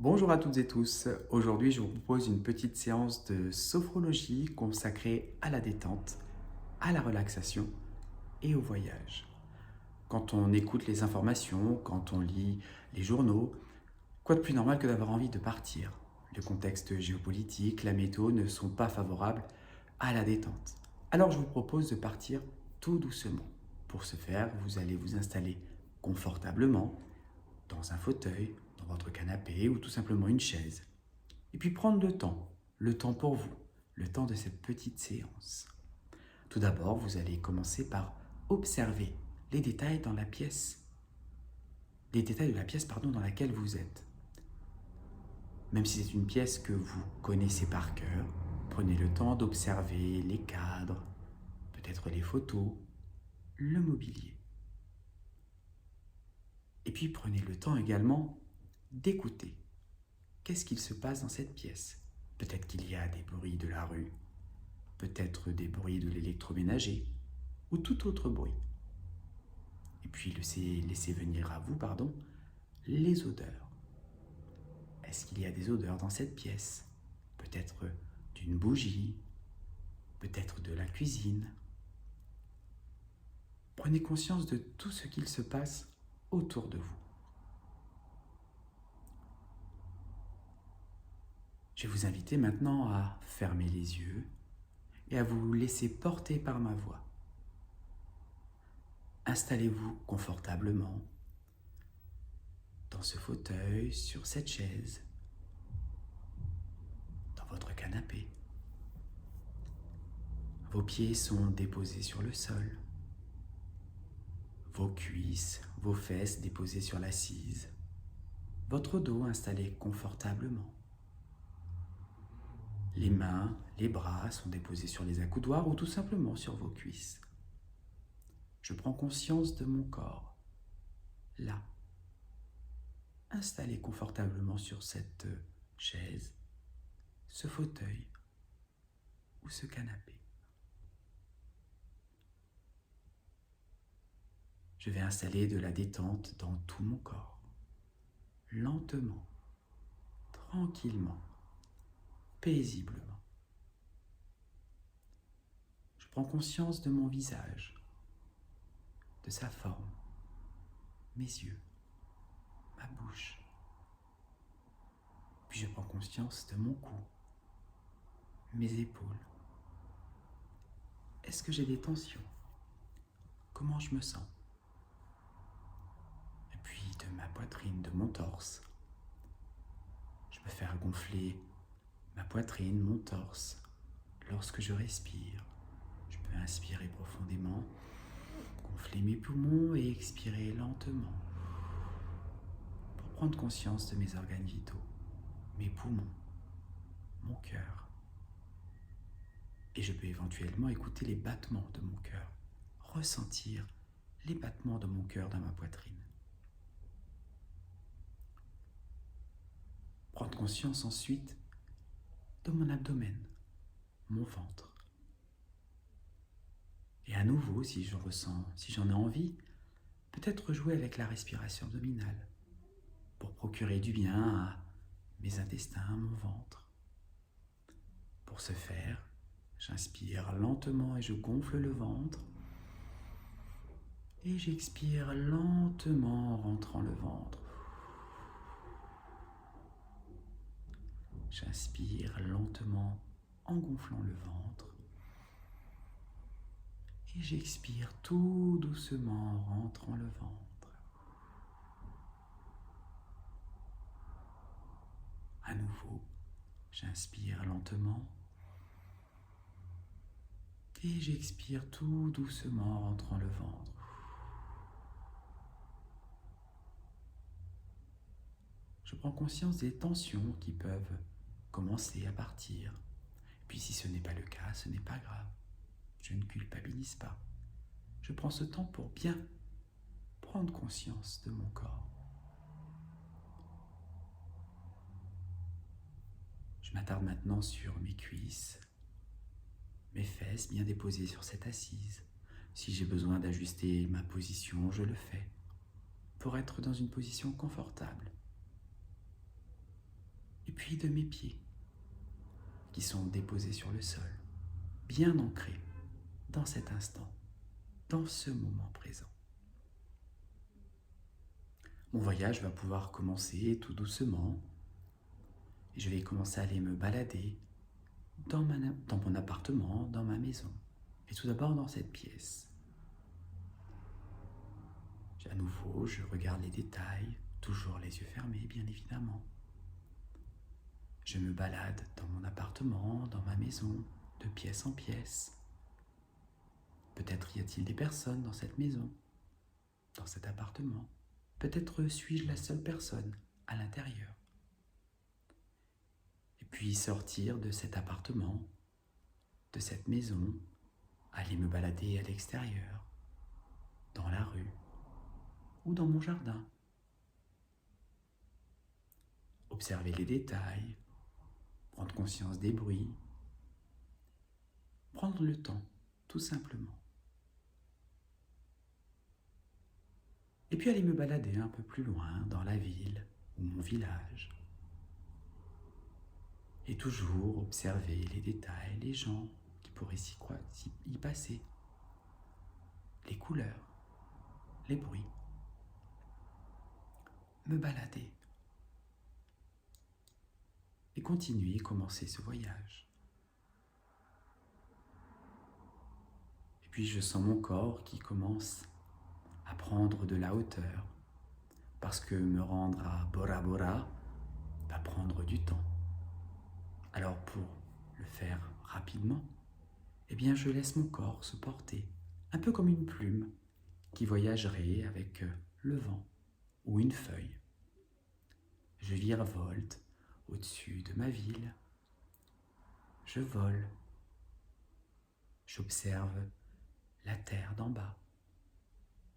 Bonjour à toutes et tous. Aujourd'hui, je vous propose une petite séance de sophrologie consacrée à la détente, à la relaxation et au voyage. Quand on écoute les informations, quand on lit les journaux, quoi de plus normal que d'avoir envie de partir? Le contexte géopolitique, la météo ne sont pas favorables à la détente. Alors je vous propose de partir tout doucement. Pour ce faire, vous allez vous installer confortablement dans un fauteuil, dans votre canapé ou tout simplement une chaise. Et puis prendre le temps pour vous, le temps de cette petite séance. Tout d'abord, vous allez commencer par observer les détails dans la pièce, les détails de la pièce dans laquelle vous êtes. Même si c'est une pièce que vous connaissez par cœur, prenez le temps d'observer les cadres, peut-être les photos, le mobilier. Et puis prenez le temps également d'écouter. Qu'est-ce qu'il se passe dans cette pièce? Peut-être qu'il y a des bruits de la rue, peut-être des bruits de l'électroménager ou tout autre bruit. Et puis laissez venir à vous, les odeurs. Est-ce qu'il y a des odeurs dans cette pièce? Peut-être d'une bougie, peut-être de la cuisine. Prenez conscience de tout ce qu'il se passe autour de vous. Je vais vous inviter maintenant à fermer les yeux et à vous laisser porter par ma voix. Installez-vous confortablement dans ce fauteuil, sur cette chaise, dans votre canapé. Vos pieds sont déposés sur le sol, vos cuisses, vos fesses déposées sur l'assise, votre dos installé confortablement. Les mains, les bras sont déposés sur les accoudoirs ou tout simplement sur vos cuisses. Je prends conscience de mon corps, là, installé confortablement sur cette chaise, ce fauteuil ou ce canapé. Je vais installer de la détente dans tout mon corps, lentement, tranquillement, paisiblement. Je prends conscience de mon visage, de sa forme, mes yeux, ma bouche. Puis je prends conscience de mon cou, mes épaules. Est-ce que j'ai des tensions? Comment je me sens? Et puis de ma poitrine, de mon torse. Je peux faire gonfler ma poitrine, mon torse. Lorsque je respire, je peux inspirer profondément, gonfler mes poumons et expirer lentement pour prendre conscience de mes organes vitaux, mes poumons, mon cœur. Et je peux éventuellement écouter les battements de mon cœur, ressentir les battements de mon cœur dans ma poitrine. Prendre conscience ensuite de mon abdomen, mon ventre. Et à nouveau, si j'en ai envie, peut-être jouer avec la respiration abdominale pour procurer du bien à mes intestins, à mon ventre. Pour ce faire, j'inspire lentement et je gonfle le ventre. Et j'expire lentement en rentrant le ventre. J'inspire lentement en gonflant le ventre. Et j'expire tout doucement en rentrant le ventre. À nouveau, j'inspire lentement. Et j'expire tout doucement en rentrant le ventre. Je prends conscience des tensions qui peuvent commencer à partir. Puis si ce n'est pas le cas, ce n'est pas grave. Je ne culpabilise pas. Je prends ce temps pour bien prendre conscience de mon corps. Je m'attarde maintenant sur mes cuisses, mes fesses bien déposées sur cette assise. Si j'ai besoin d'ajuster ma position, je le fais pour être dans une position confortable. et puis de mes pieds qui sont déposés sur le sol, bien ancrés dans cet instant, dans ce moment présent. Mon voyage va pouvoir commencer tout doucement et je vais commencer à aller me balader dans mon appartement, dans ma maison. Et tout d'abord dans cette pièce. À nouveau, je regarde les détails, toujours les yeux fermés, bien évidemment. Je me balade dans mon appartement, dans ma maison, de pièce en pièce. Peut-être y a-t-il des personnes dans cette maison, dans cet appartement. Peut-être suis-je la seule personne à l'intérieur. Et puis sortir de cet appartement, de cette maison, aller me balader à l'extérieur, dans la rue ou dans mon jardin. Observer les détails, prendre conscience des bruits, prendre le temps, tout simplement. Et puis aller me balader un peu plus loin, dans la ville ou mon village. Et toujours observer les détails, les gens qui pourraient y passer, les couleurs, les bruits. Me balader. Et continuer, commencer ce voyage. Et puis je sens mon corps qui commence à prendre de la hauteur, parce que me rendre à Bora Bora va prendre du temps. Alors pour le faire rapidement, eh bien je laisse mon corps se porter, un peu comme une plume qui voyagerait avec le vent ou une feuille. Je virevolte au-dessus de ma ville, je vole, j'observe la terre d'en bas,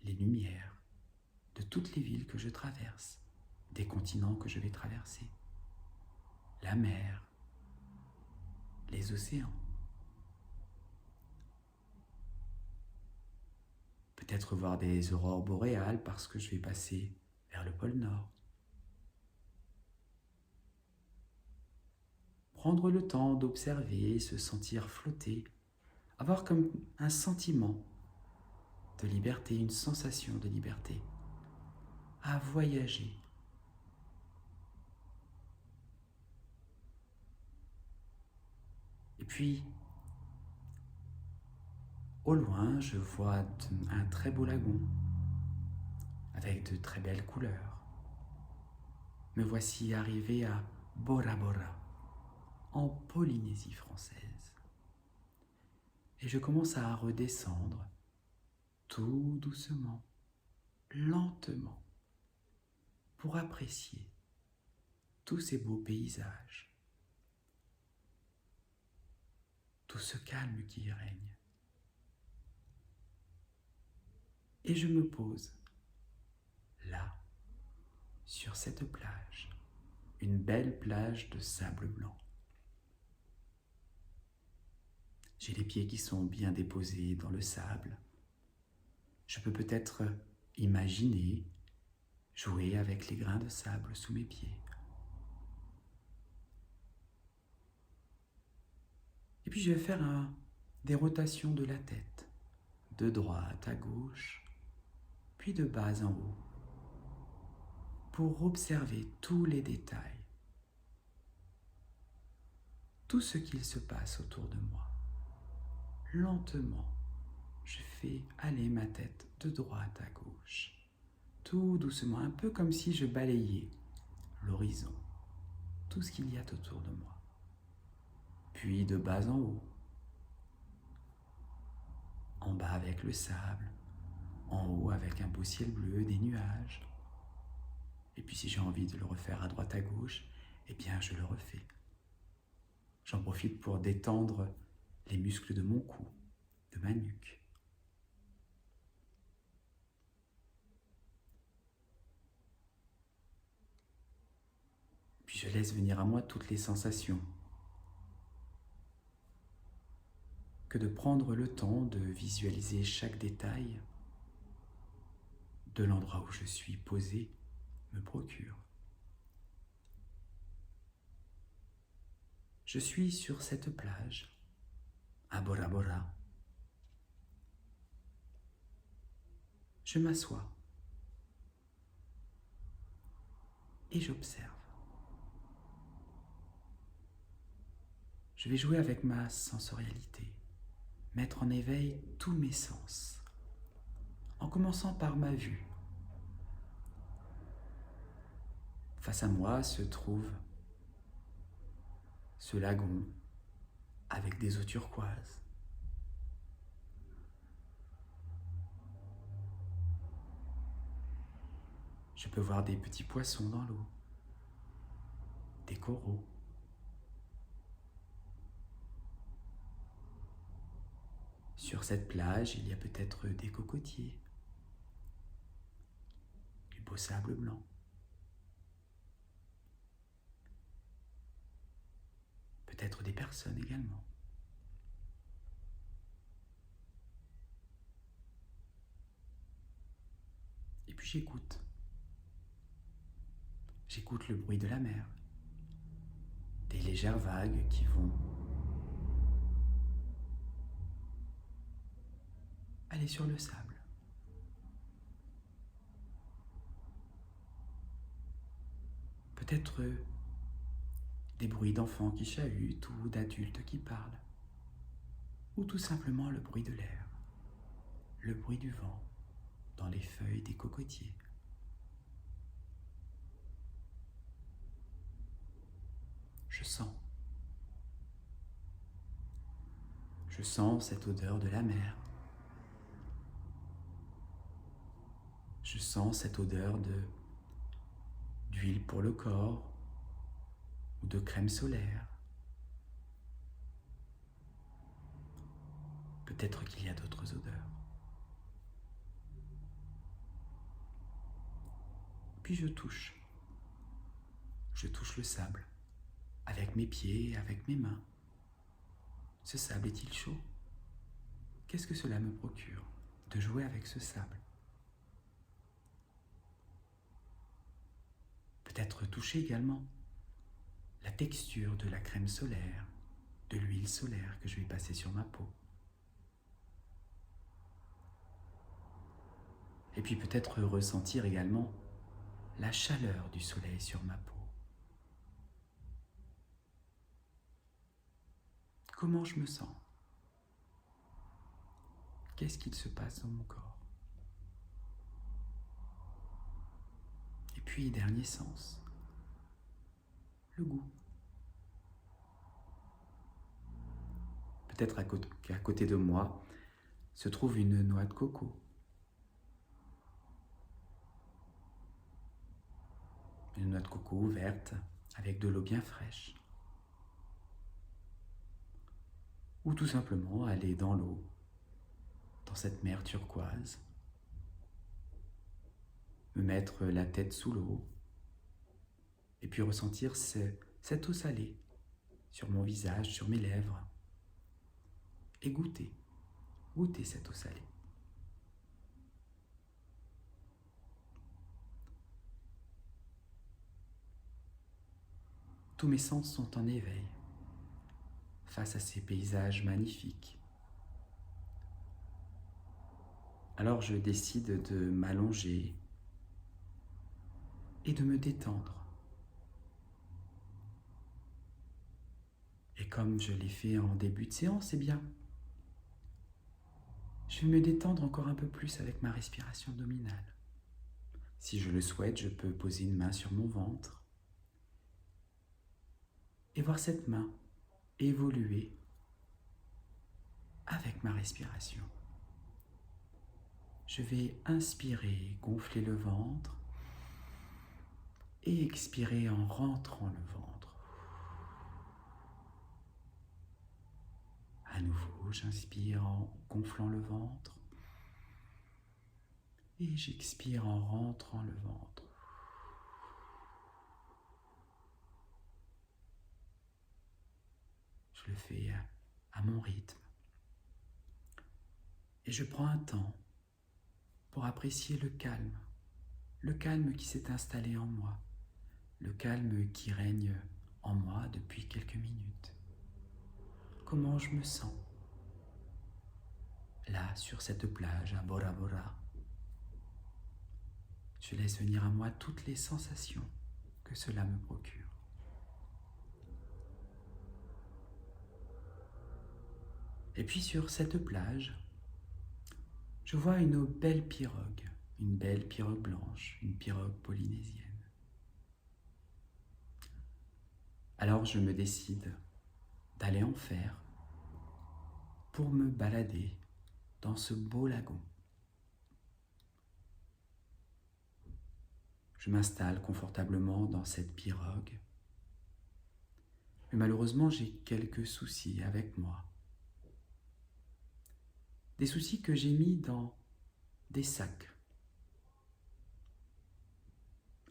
les lumières de toutes les villes que je traverse, des continents que je vais traverser, la mer, les océans. Peut-être voir des aurores boréales parce que je vais passer vers le pôle Nord. Prendre le temps d'observer, se sentir flotter, avoir comme un sentiment de liberté, une sensation de liberté, à voyager. Et puis, au loin, je vois un très beau lagon avec de très belles couleurs. Me voici arrivé à Bora Bora, en Polynésie française. Et je commence à redescendre tout doucement, lentement, pour apprécier tous ces beaux paysages, tout ce calme qui y règne. Et je me pose là, sur cette plage, une belle plage de sable blanc. J'ai les pieds qui sont bien déposés dans le sable. Je peux peut-être imaginer jouer avec les grains de sable sous mes pieds. Et puis je vais faire des rotations de la tête, de droite à gauche, puis de bas en haut, pour observer tous les détails, tout ce qu'il se passe autour de moi. Lentement, je fais aller ma tête de droite à gauche, tout doucement, un peu comme si je balayais l'horizon, tout ce qu'il y a autour de moi. Puis de bas en haut, en bas avec le sable, en haut avec un beau ciel bleu, des nuages. Et puis si j'ai envie de le refaire à droite à gauche, eh bien je le refais. J'en profite pour détendre les muscles de mon cou, de ma nuque. Puis je laisse venir à moi toutes les sensations. Que de prendre le temps de visualiser chaque détail de l'endroit où je suis posé me procure. Je suis sur cette plage, à Bora Bora. Je m'assois et j'observe. Je vais jouer avec ma sensorialité, mettre en éveil tous mes sens, en commençant par ma vue. Face à moi se trouve ce lagon avec des eaux turquoises. Je peux voir des petits poissons dans l'eau, des coraux. Sur cette plage, il y a peut-être des cocotiers, du beau sable blanc. Peut-être des personnes également. Et puis j'écoute. J'écoute le bruit de la mer, des légères vagues qui vont aller sur le sable. Peut-être des bruits d'enfants qui chahutent ou d'adultes qui parlent, ou tout simplement le bruit de l'air, le bruit du vent dans les feuilles des cocotiers. Je sens cette odeur de la mer. Je sens cette odeur d'huile pour le corps ou de crème solaire. Peut-être qu'il y a d'autres odeurs. Puis je touche le sable avec mes pieds, avec mes mains. Ce sable est-il chaud? Qu'est-ce que cela me procure de jouer avec ce sable? Peut-être toucher également la texture de la crème solaire, de l'huile solaire que je vais passer sur ma peau. Et puis peut-être ressentir également la chaleur du soleil sur ma peau. Comment je me sens? Qu'est-ce qu'il se passe dans mon corps? Et puis, dernier sens, le goût. Peut-être qu'à côté de moi se trouve une noix de coco. Une noix de coco verte avec de l'eau bien fraîche. Ou tout simplement aller dans l'eau, dans cette mer turquoise, me mettre la tête sous l'eau et puis ressentir cette eau salée sur mon visage, sur mes lèvres et goûter cette eau salée. Tous mes sens sont en éveil face à ces paysages magnifiques. Alors je décide de m'allonger et de me détendre. Et comme je l'ai fait en début de séance, eh bien, je vais me détendre encore un peu plus avec ma respiration abdominale. Si je le souhaite, je peux poser une main sur mon ventre et voir cette main évoluer avec ma respiration. Je vais inspirer, gonfler le ventre et expirer en rentrant le ventre. À nouveau, j'inspire en gonflant le ventre et j'expire en rentrant le ventre. Je le fais à mon rythme. Et je prends un temps pour apprécier le calme qui s'est installé en moi, le calme qui règne en moi depuis quelques minutes. comment je me sens là, sur cette plage à Bora Bora. Je laisse venir à moi toutes les sensations que cela me procure. Et puis sur cette plage, je vois une belle pirogue blanche, une pirogue polynésienne. Alors je me décide d'aller en faire pour me balader dans ce beau lagon. Je m'installe confortablement dans cette pirogue, mais malheureusement j'ai quelques soucis avec moi. Des soucis que j'ai mis dans des sacs,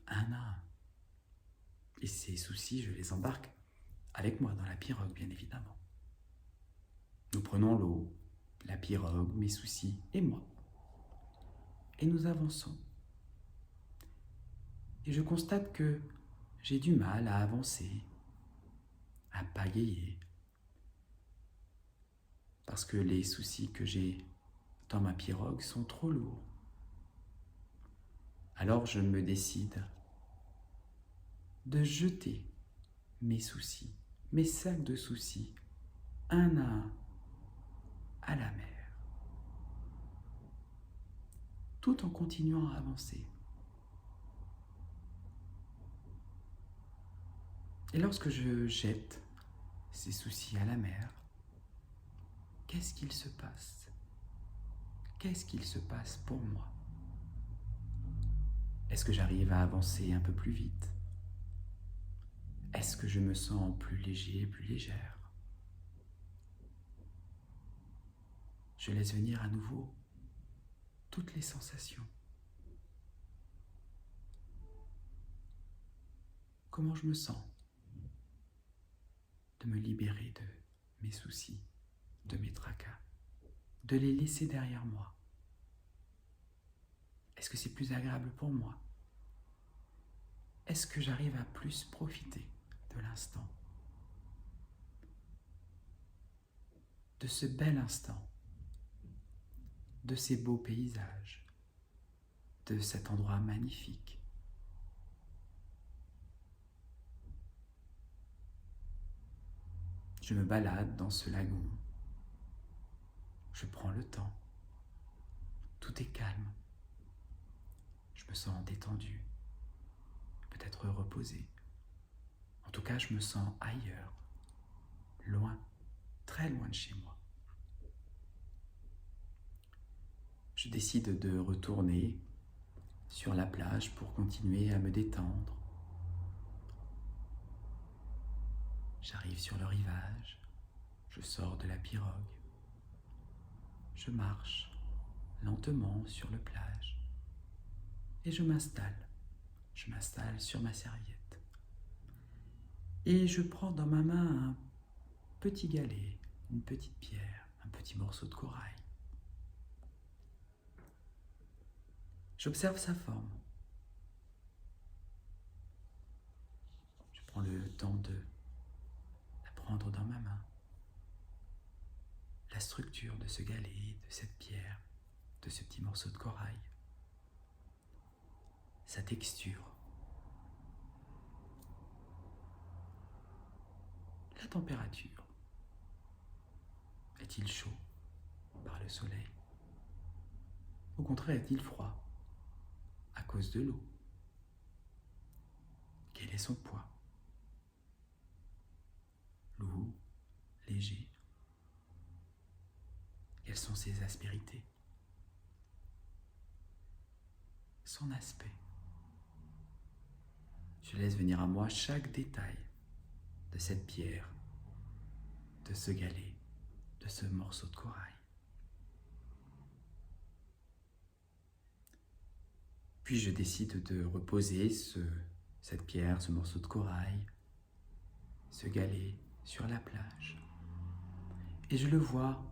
un à un. Et ces soucis, je les embarque avec moi dans la pirogue, bien évidemment. Nous prenons l'eau, la pirogue, mes soucis et moi. Et nous avançons. Et je constate que j'ai du mal à avancer, à pagayer, parce que les soucis que j'ai dans ma pirogue sont trop lourds. Alors je me décide de jeter mes soucis, mes sacs de soucis, un à la mer, tout en continuant à avancer. Et lorsque je jette ces soucis à la mer, qu'est-ce qu'il se passe? Qu'est-ce qu'il se passe pour moi? Est-ce que j'arrive à avancer un peu plus vite? Est-ce que je me sens plus léger, plus légère? Je laisse venir à nouveau toutes les sensations. Comment je me sens de me libérer de mes soucis, de mes tracas, de les laisser derrière moi? Est-ce que c'est plus agréable pour moi? Est-ce que j'arrive à plus profiter de l'instant? De ce bel instant, de ces beaux paysages, de cet endroit magnifique. Je me balade dans ce lagon. Je prends le temps. Tout est calme. Je me sens détendu, peut-être reposé. En tout cas, je me sens ailleurs, loin, très loin de chez moi. Je décide de retourner sur la plage pour continuer à me détendre. J'arrive sur le rivage, je sors de la pirogue, je marche lentement sur la plage et je m'installe sur ma serviette. Et je prends dans ma main un petit galet, une petite pierre, un petit morceau de corail. J'observe sa forme. Je prends le temps de la prendre dans ma main. La structure de ce galet, de cette pierre, de ce petit morceau de corail. Sa texture. La température. Est-il chaud par le soleil? Au contraire, est-il froid à cause de l'eau? Quel est son poids? Lourd, léger? Quelles sont ses aspérités? Son aspect. Je laisse venir à moi chaque détail de cette pierre, de ce galet, de ce morceau de corail. Puis je décide de reposer cette pierre, ce morceau de corail, ce galet sur la plage. Et je le vois,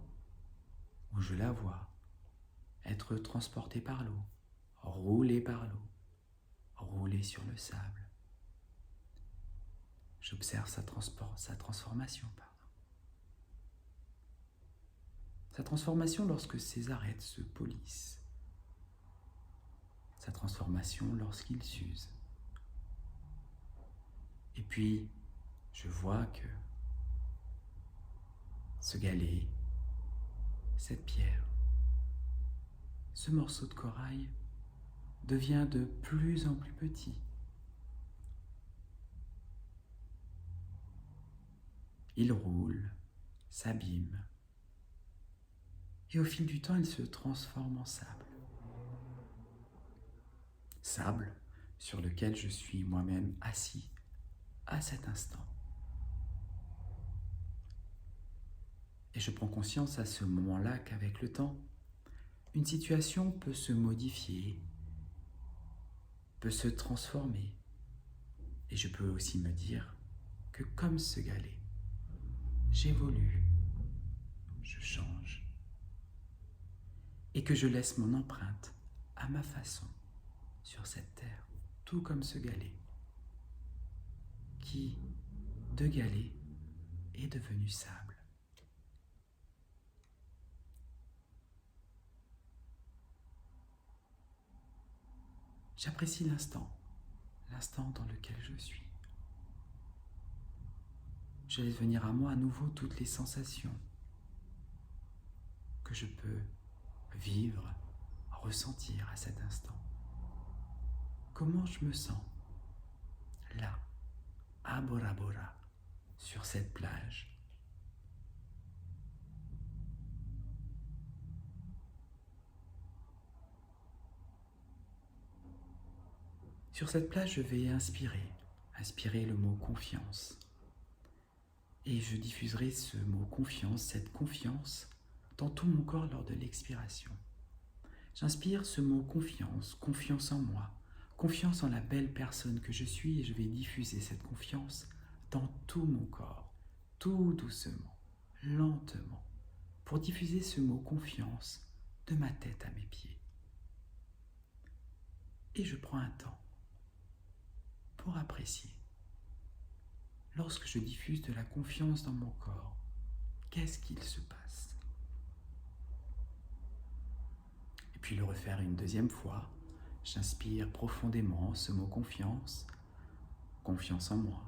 ou je la vois, être transporté par l'eau, roulé par l'eau, roulé sur le sable. J'observe sa transformation. sa transformation lorsque ses arêtes se polissent, sa transformation lorsqu'il s'use. Et puis, je vois que ce galet, cette pierre, ce morceau de corail devient de plus en plus petit. Il roule, s'abîme, et au fil du temps, il se transforme en sable. Sable sur lequel je suis moi-même assis à cet instant. Et je prends conscience à ce moment-là qu'avec le temps, une situation peut se modifier, peut se transformer. Et je peux aussi me dire que comme ce galet, j'évolue, je change, et que je laisse mon empreinte à ma façon sur cette terre, tout comme ce galet, qui, de galet, est devenu sable. J'apprécie l'instant dans lequel je suis. Je laisse venir à moi à nouveau toutes les sensations que je peux vivre, ressentir à cet instant. Comment je me sens là, à Bora Bora, sur cette plage. Sur cette plage, je vais inspirer le mot confiance. Et je diffuserai ce mot confiance, cette confiance, dans tout mon corps lors de l'expiration. J'inspire ce mot confiance, confiance en moi, confiance en la belle personne que je suis, et je vais diffuser cette confiance dans tout mon corps, tout doucement, lentement, pour diffuser ce mot confiance de ma tête à mes pieds. Et je prends un temps pour apprécier. Lorsque je diffuse de la confiance dans mon corps, qu'est-ce qu'il se passe? Et puis le refaire une deuxième fois. J'inspire profondément ce mot confiance, confiance en moi,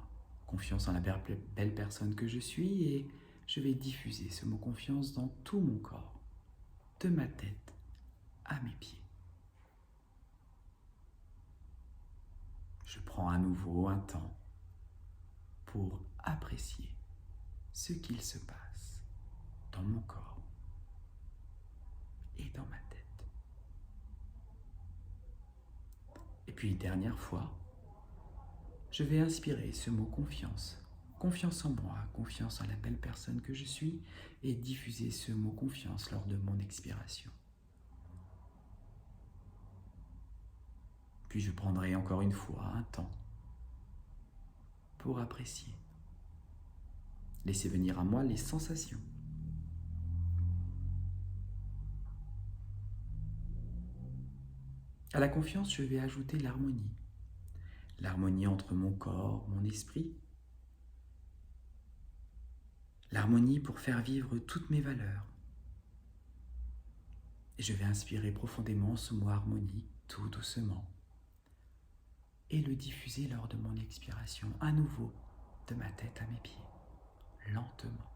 confiance en la belle personne que je suis, et je vais diffuser ce mot confiance dans tout mon corps, de ma tête à mes pieds. Je prends à nouveau un temps pour apprécier ce qu'il se passe dans mon corps et dans ma tête. Et puis, dernière fois, je vais inspirer ce mot confiance, confiance en moi, confiance en la belle personne que je suis, et diffuser ce mot confiance lors de mon expiration. Puis je prendrai encore une fois un temps pour apprécier. Laissez venir à moi les sensations. À la confiance, je vais ajouter l'harmonie. L'harmonie entre mon corps, mon esprit. L'harmonie pour faire vivre toutes mes valeurs. Et je vais inspirer profondément ce mot harmonie, tout doucement, et le diffuser lors de mon expiration, à nouveau, de ma tête à mes pieds, lentement.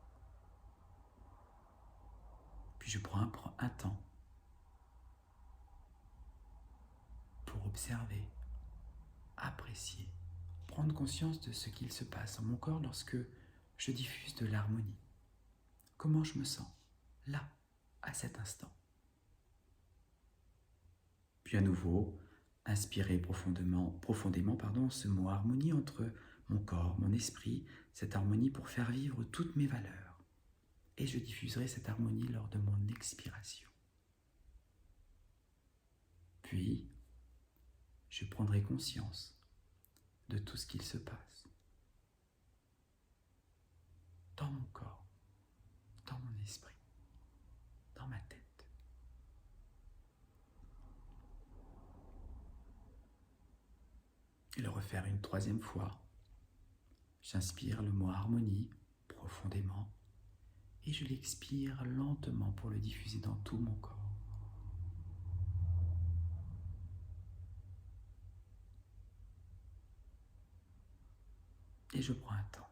Puis je prends un temps pour observer, apprécier, prendre conscience de ce qu'il se passe dans mon corps lorsque je diffuse de l'harmonie. Comment je me sens, là, à cet instant. Puis à nouveau, inspirer profondément ce mot harmonie entre mon corps, mon esprit, cette harmonie pour faire vivre toutes mes valeurs. Et je diffuserai cette harmonie lors de mon expiration. Puis, je prendrai conscience de tout ce qu'il se passe dans mon corps, dans mon esprit, dans ma tête. Et le refaire une troisième fois. J'inspire le mot harmonie profondément et je l'expire lentement pour le diffuser dans tout mon corps. Et je prends un temps,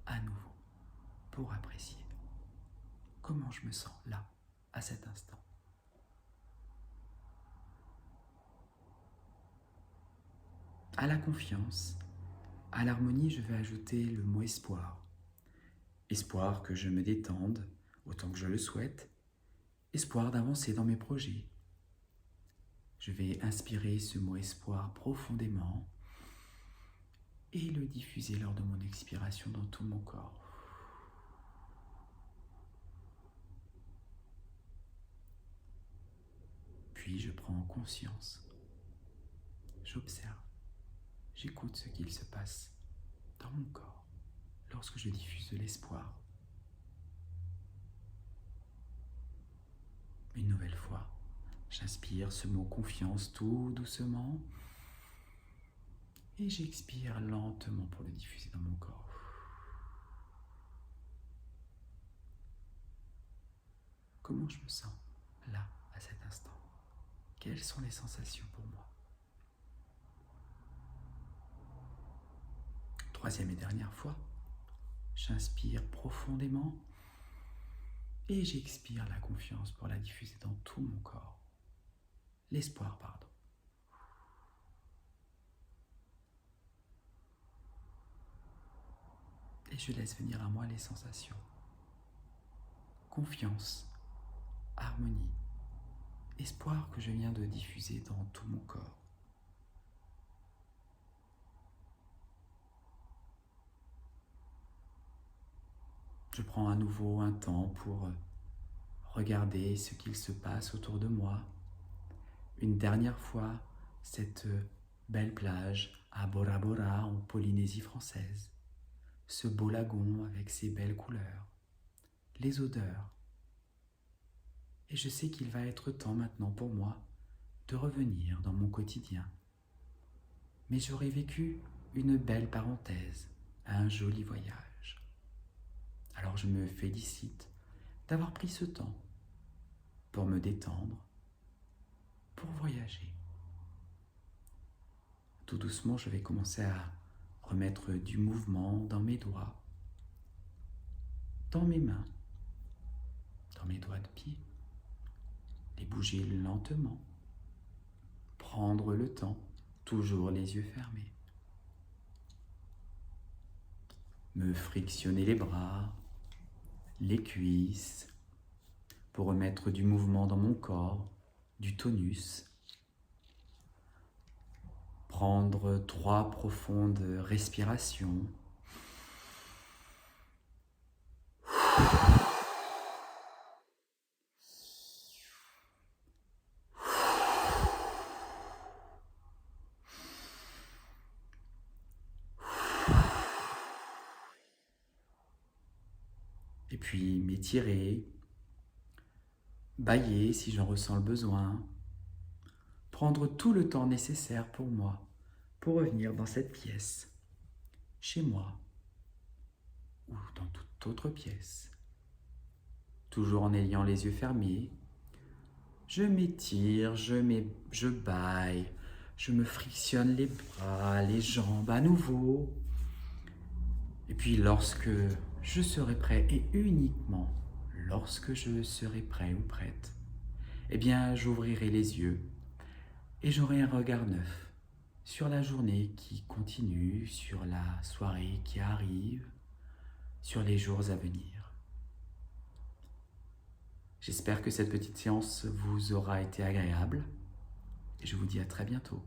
à nouveau, pour apprécier comment je me sens là, à cet instant. À la confiance, à l'harmonie, je vais ajouter le mot espoir. Espoir que je me détende autant que je le souhaite. Espoir d'avancer dans mes projets. Je vais inspirer ce mot espoir profondément et le diffuser lors de mon expiration dans tout mon corps. Puis je prends conscience. J'observe. J'écoute ce qu'il se passe dans mon corps lorsque je diffuse de l'espoir. Une nouvelle fois, j'inspire ce mot confiance tout doucement et j'expire lentement pour le diffuser dans mon corps. Comment je me sens là, à cet instant? Quelles sont les sensations pour moi? Troisième et dernière fois, j'inspire profondément et j'expire la confiance pour la diffuser dans tout mon corps. L'espoir, pardon. Et je laisse venir à moi les sensations. Confiance, harmonie, espoir que je viens de diffuser dans tout mon corps. Je prends à nouveau un temps pour regarder ce qu'il se passe autour de moi. Une dernière fois, cette belle plage à Bora Bora en Polynésie française. Ce beau lagon avec ses belles couleurs. Les odeurs. Et je sais qu'il va être temps maintenant pour moi de revenir dans mon quotidien. Mais j'aurais vécu une belle parenthèse, un joli voyage. Alors je me félicite d'avoir pris ce temps pour me détendre, pour voyager. Tout doucement, je vais commencer à remettre du mouvement dans mes doigts, dans mes mains, dans mes doigts de pied, les bouger lentement, prendre le temps, toujours les yeux fermés, me frictionner les bras, les cuisses, pour remettre du mouvement dans mon corps, du tonus. Prendre 3 profondes respirations. Et puis m'étirer, bâiller si j'en ressens le besoin. Prendre tout le temps nécessaire pour moi, pour revenir dans cette pièce, chez moi, ou dans toute autre pièce. Toujours en ayant les yeux fermés, je m'étire, je bâille, je me frictionne les bras, les jambes à nouveau. Et puis lorsque je serai prêt, et uniquement lorsque je serai prêt ou prête, eh bien j'ouvrirai les yeux et j'aurai un regard neuf sur la journée qui continue, sur la soirée qui arrive, sur les jours à venir. J'espère que cette petite séance vous aura été agréable et je vous dis à très bientôt.